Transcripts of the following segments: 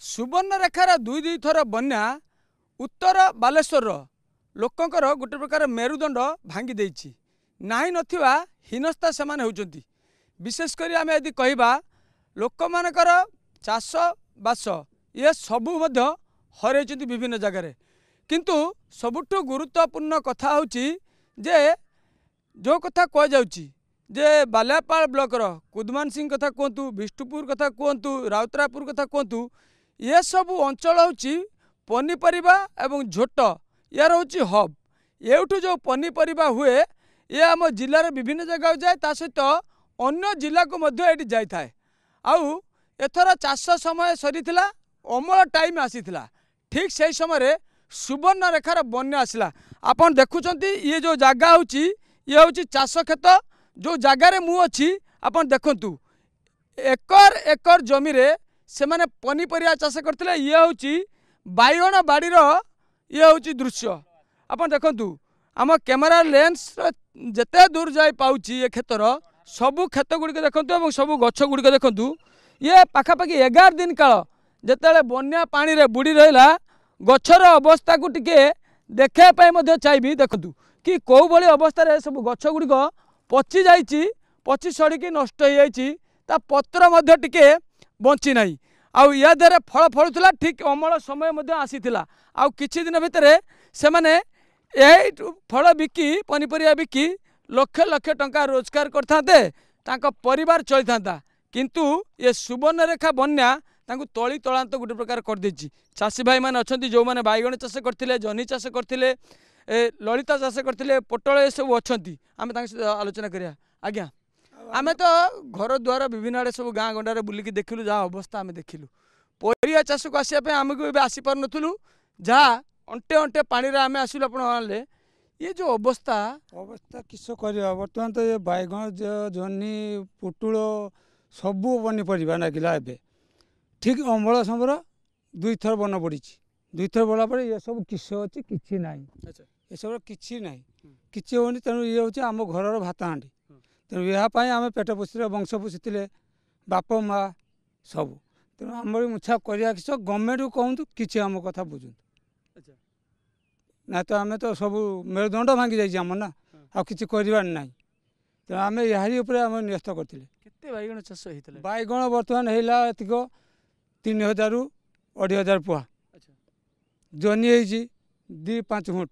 सुवर्णरेखार दुई दुई थर बन्या उत्तर बालेश्वर लोकंकर गोटे प्रकार मेरुदंड भांगी देइछि नाही नथिबा हीनस्ता सेमाने होउचंती। विशेषकर आम यदि कहबा लोक मानकर चाष बास ये सबू मध्य हरैचंती विभिन्न जगार। किंतु सबुठु गुरुत्वपूर्ण कथा होची जे जो कथा कह जाउची जे बालियापाल ब्लॉकर कुदमान सिंह कथा कहतु, विष्णुपुर कथा कहतु, राउतरापुर कथा कहतु, ये सबू अंचल होची पनीपरिबा एवं झोट यार होची हब। एठू जो पनीपरिबा हुए ये आम जिलार विभिन्न जगह जाए ता सहित अन्य जिला को मध्य एटी जाई थाए। आउ एथर चाष समय सरीथिला अमल टाइम आसीथिला ठीक से समय सुवर्णरेखार बन्या आसला। आपन देखुचंती ये जो जगह होची ये होची चाष खेत जो जगार मु अच्छी आपन देखंतु एकर एकर जमी रे से माने पनीपरिया चाष करथिले। ये होची बाइगण बाड़ीर ये होची दृश्य आपन देखंतु आम कैमेरा लेंस जेते दूर जाई पाउची ये क्षेत्र सबू खेत गुड़िक देखंतु और सबू गछ गुड़िक देखंतु। ये पाखापाखि 11 दिन काल जेतेले बन्या पानी रे बुड़ी रहिला गछर अवस्था को टिके देखा चाहिए। देखंतु कि कौ भली अवस्था रे सब गछ गुड़िक पची जाइछि, पची सड़की नष्ट हो जाइछि, ता पत्र मध्य टिके बंची नाही। आउ या देरे फल फलुला ठीक अमल समय मध्य आसीथिला। आउ किछि दिन भितर से माने ए फल बिकी पनीपरिया बिकी लक्ष लक्ष टंका रोजगार करथाते, तांका परिवार चली थांता। किंतु ये सुवर्णरेखा बन्या तांकु तली तलांत गोटे प्रकार कर देछि। चाषी भाई माने अछंती जो माने बाइगण चाष करथिले, जनी चाष करथिले, ललिता चाष करथिले, पोटल ए सब अछंती आमे तांक से आलोचना करिया। आज्ञा आमे तो घर द्वार विभिन्न आड़े सब गाँ गंडारे बुलिकी देखिलु जहाँ अवस्था आमे देखिलु। परिया चाष को आसिया पे आमको एबे आसी पार नथुलु जहाँ अंटे अंटे पानी रे आमे आसिलु। आपण आनले ये जो अवस्था किस करिया बर्तमान तो ये बाइगण जनी पुटुल सबू पनीपरिया नागिला एबे ठीक अमल समय दुई थर बन पड़ी। दुई थर बड़ा पर ये सब किस अच्छी किसी ना ये सब किसी ना किसी होनी तेणु ये हूँ आम घर भात हाँडी। तेणु यापाई आम पेट पोषिले वंश पोषिले बाप माँ सब। तेणु आम मुछा करिया किस गवर्नमेंट को कहतु कि आम कथा बुझु ना तो आम तो सब मेरुदंड भांगी जाइए आम ना आ कि करार ना। तेणु आम यारी आम न्यस्त करते बाइगण चाष होता बाइगण बर्तमान है एतिक 3000 ରୁ 2500 पुआ। जनी है 2-5 फुट,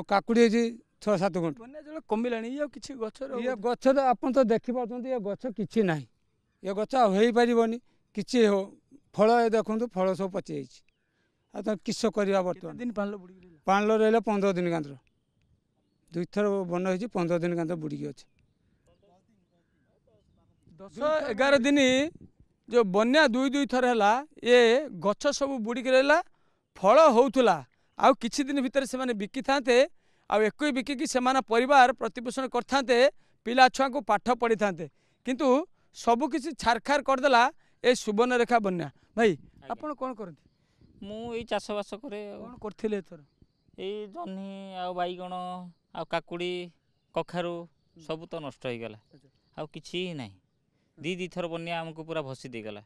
काकुड़ी है 6-7 फुट। कमिला ये गछ तो आप तो देखिपार ये गछ कि ना ये गछ हो पारनि कि फल देखु फल सब पची जाइए। किस करवा बर्तमान पाण रहा 15 दिन कांतर दुई थर बन हो 15 दिन कांतर बुड़ी अच्छे 10-11 दिन जो बन्या दुई दुई थर है ये गछ सब बुड़िक रहा फल होउथुला। आउ किछि दिन भितर से माने बिकी थांते आउ एको बिकी से माने परिवार प्रतिपोषण करथांते, पिला छुआ को पाठ पढ़ी थांते। किंतु सबु किछि छारखार करदेला ए सुवर्णरेखा बन्या। भाई आपण कोन करथि? मु ए चाष बास करे कोन करथिले एथर ए जन्ही आ बाइगण आ काकुड़ी कखारू सब तो नष्ट हो गला आ किछि नाही। दी थर बन्या आमको पूरा भसी दे गला।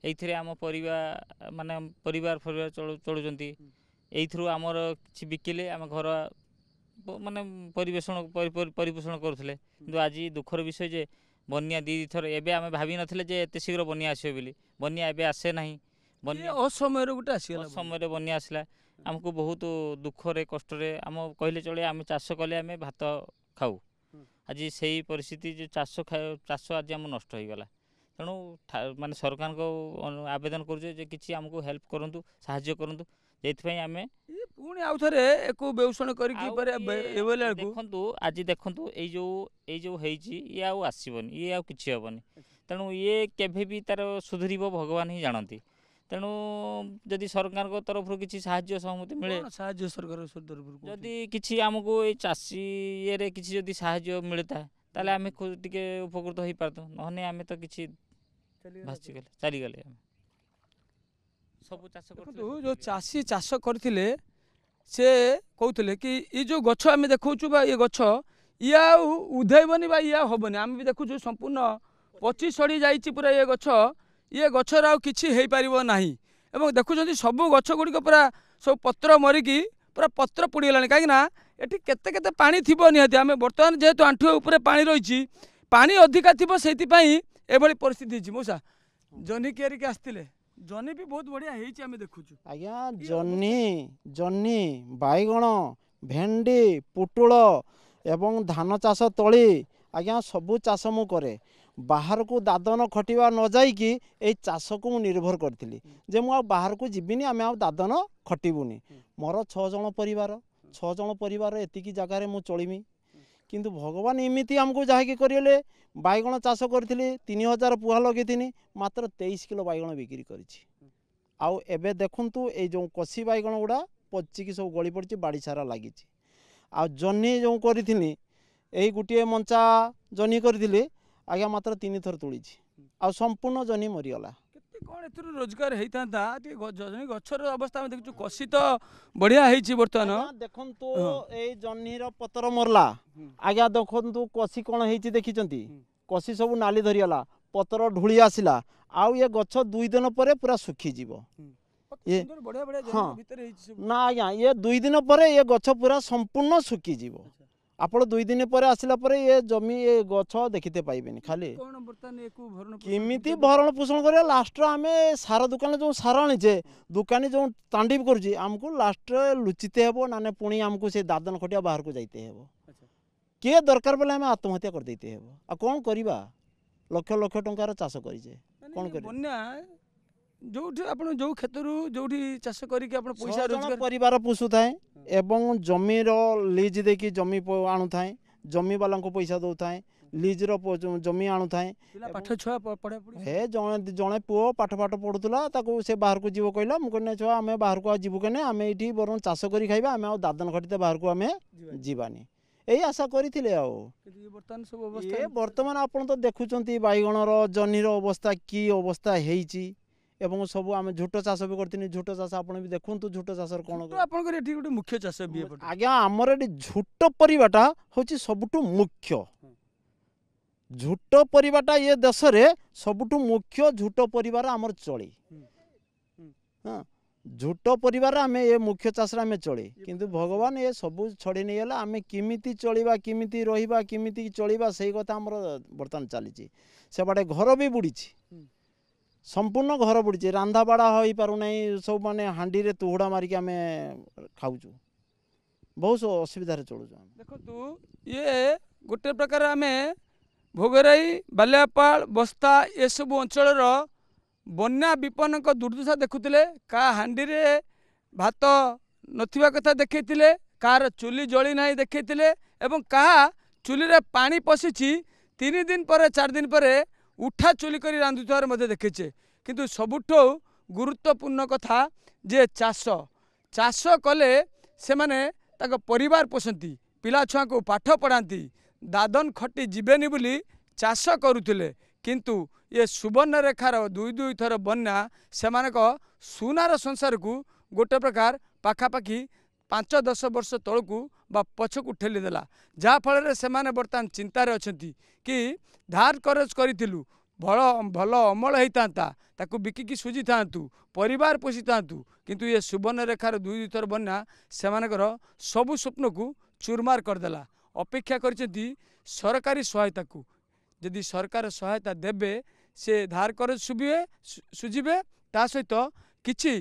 एइथरे आम परिवार माने परिवार चलुचंती एइथरु आमर किछि बिकिले आम घर माने परिपोषण करुथले। किंतु आज दुखर विषय जे बन्या दी थर एबे आमे भाबी नथिले जे एते शीघ्र बन्या आसीबो बोली। बन्या एबे आसे नाही। बन्या असमय रे गुटे आसीला, समय बन्या आसला आमको बहुत दुखरे कष्टरे आम कहले चले आमे चाष कले आमे भात खाऊ। आज से ही परिस्थिति जो चाष आज आम नष्ट हो गला। तेणु माने सरकार को आवेदन करुचे कि आमको हेल्प करंतु साहाय्य करंतु जेथि आम पुणी आउ थरे एको बेउषण करिकि देखंतु आज देखंतु ए जो हेची ये आउ आसीबनी ये आउ किछि हेबनी। तेणु ये केभे भी तार सुधरिबो भगवान ही जानती। तेणु जदि सरकार को तरफ किसी साहाय्य सहमति मिले साहाय्य सरकार तरफ जदि किसी आमको ये चाषी ये किसी जदि साहाय्य मिलता ताले आमे टिके उपकृत हो पारतो नहने आमे तो किछि भासी गले चली गले। सब चाष करथु जो चाषी चाष करथिले से कहउथिले कि ई जो गछ आमे देखौछु बा ये गछ या उधैबनी बा या होबनी। आमे भी देखुछु संपूर्ण पची सड़ी जाइछि पूरा ये गछ ये गछर आउ किछि हेई परिबो नाही एवं देखुछन्ती सबु गछ गुड़िक पूरा सब पत्र मरिकी पूरा पत्र पुड़ीगलानी कहीं एटी केते केते पानी थिबो निहाती आमे वर्तमान जेहेतु आंठुए उपरे पानी रही पानी अधिका थिबो सेति एभली परिस्थिति होइछि मौसा जनी केरी के आस्तिले जनी भी बहुत बढ़िया हेइछि आमे देखुछु आज्ञा जन्नी बाईगण भेंडी पुटुल एवं धान चाष तली आज्ञा सबू चाष मु करे बाहर को दादन खटिवा न जाइकी ए चाष को मु निर्भर करथिली जे मु बाहर को जीविनी आमे आ दादन खटिबुनी मोर 6 जण परिवार एतिकी जगार मु चलिमी किंतु भगवान इमिति हमको जहाँकि करेले बाईगण चाष करथिली 3000 पुहा लगेथिनी मात्र 23 किलो बाईगण बिक्री करिछि आउ एबे देखंतु ए जो कसी बाईगण गुड़ा पचिकी सब गली पड़छि बाड़ी सारा लागिछि आ जन्नी जो करिथिनी एई गुटिए मंचा जन्नी करिथिली आज्ञा मात्र 3 थर तुलिछि आ संपूर्ण जन्नी मरिगला केते कोन एथुर रोजगार हेइतांता टी जनी गछर अवस्था में देखछु कसी तो बढ़िया हेइछि वर्तमान देखंतु ए जन्नी रो पतर मरला आज्ञा देखंतु कसी कोन हेइछि देखिचंती कसी सब नाली धरियला पतर ढुली आसिला आउ ये गछ 2 दिन पर पूरा सुखी जीवो ये बढ़िया बढ़िया हाँ जनी भीतर हेइछि सब ना आज्ञा ये 2 दिन पर ये गछ पूरा संपूर्ण सुखी जीवो आपण 2 दिन पर आसिला पर ये जमी ये गछ देखिते पाइबेनी खाली कोन वर्तमान एको भरण किमिति भरण पोषण करे लास्ट आमे सारा दुकान जो सारा आनीचे दुकानी जो तांडीब करूची हमको लास्ट लुचिते हेबो नाने पुणी हमको से दादन खटिया बाहर को जाइते हेबो के दरकार बेले आमे आत्महत्या कर देते हेबो आ कोन करिबा लक्ष लक्ष टंकार चाष करिजे कोन करि बन्या जोठी आपण जो क्षेत्रु जोठी चाष करिके आपण पैसा रोजगार परिवार पोषु थाए एवं जमीर लीज देकी जमी आणु थाए जमी वाला को पैसा दउ थाए लीज रो जमी आणु थाए पिला पाठ छुआ पढ़ा पढ़ी हे जणे पुओ पाठ पढ़ुला ताको से बाहर को जीव कहला मु कहने छुआ आमे बाहर को जीवु कने आमे एठी बरन चाष करी खाइबा आमे आ दादन खटिते बाहर को आमे जीवानी एई आशा करिथिले आ वर्तमान सब अवस्था ये वर्तमान आपण तो देखुचंती बाईगण रो जनी रो अवस्था की अवस्था हेइची एवं सब आम झूठ चाष भी करथिनी झूठ चाष आपण भी देखंतु झूठ चाष कोन आपण कर एठी गोटे मुख्य चाष भी एपटे आज्ञा हमर एठी झूठ परिबाटा होची सबटु मुख्य झूठ परिबाटा ये देश रे सबटु मुख्य झूठ परिवार हमर चली हां झूठ परिवार आमे ये मुख्य चाष आमे चली किंतु भगवान ये सब छड़ी नै गेला आमे किमिति चलीबा किमिति रहिबा किमिति चलीबा सेही कथा हमर वर्तमान चलीची से बाटे घर भी बुडीची संपूर्ण घर बुड़ी रांधा बाड़ा हो पारु नहीं सब माने हांडी रे तुहुड़ा मारिक आमे खाऊचु बहुत असुविधा रे चलुचु देखो तू ये गोटे प्रकार आमे भोगराई बाल्यापाल बस्ता ये सब अंचल बन्या विपन्न को दुर्दशा देखुतिले का हांडी रे भात नथिबा कथा देखैतिले कार चुली जली नाही देखैतिले एवं का चुली रे पानी पसिछि 3 दिन पर 4 दिन पर उठा चुली करी रांधुथार मध्य देखेचे किंतु सबुठो गुरुत्वपूर्ण कथा जे चाष चाष कले से माने ताको परिवार पोषंती पिला छुआ को पाठ पढ़ाती दादन खटी जीवेनी बोली चाष करुथिले किंतु ये सुवर्ण रेखार 2 थर बन्या सेमानक सुनार संसार को गोटे प्रकार पाखापाखि 5-10 वर्ष तलकू बा पछकू ठेलीदेला जहाँफल से बर्तमान चिंतार अछंती कि धार करज करिथिलु भल अमल होता ताकू बिकिकी सुझी था परिवार पोषी था किंतु ये सुवर्ण रेखार 2 थर बन्या सेमानकर सबु स्वप्न को चूरमार करदेला अपेक्षा करछंती सरकारी सहायता को यदि सरकार सहायता देबे से धार करज सुझीबे ता सहित किछि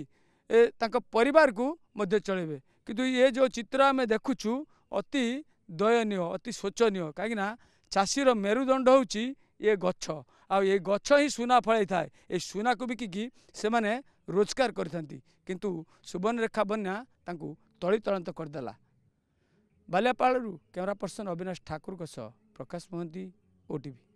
तांको परिवार को मध्य चलेबे किंतु ये जो चित्र आम देखुचु अति दयनीय अति शोचनीय कहीं चाषीर मेरुदंड होची ये गछ आ ये गछ ही सुना फल थाए ये सुना को बिकिकी से माने रोजगार करथंती किंतु सुवर्ण रेखा बन्या तांको तली तळंत करदेला बाल्यापालरू कैमरा पर्सन अविनाश ठाकुर प्रकाश मोहंती ओटीवी।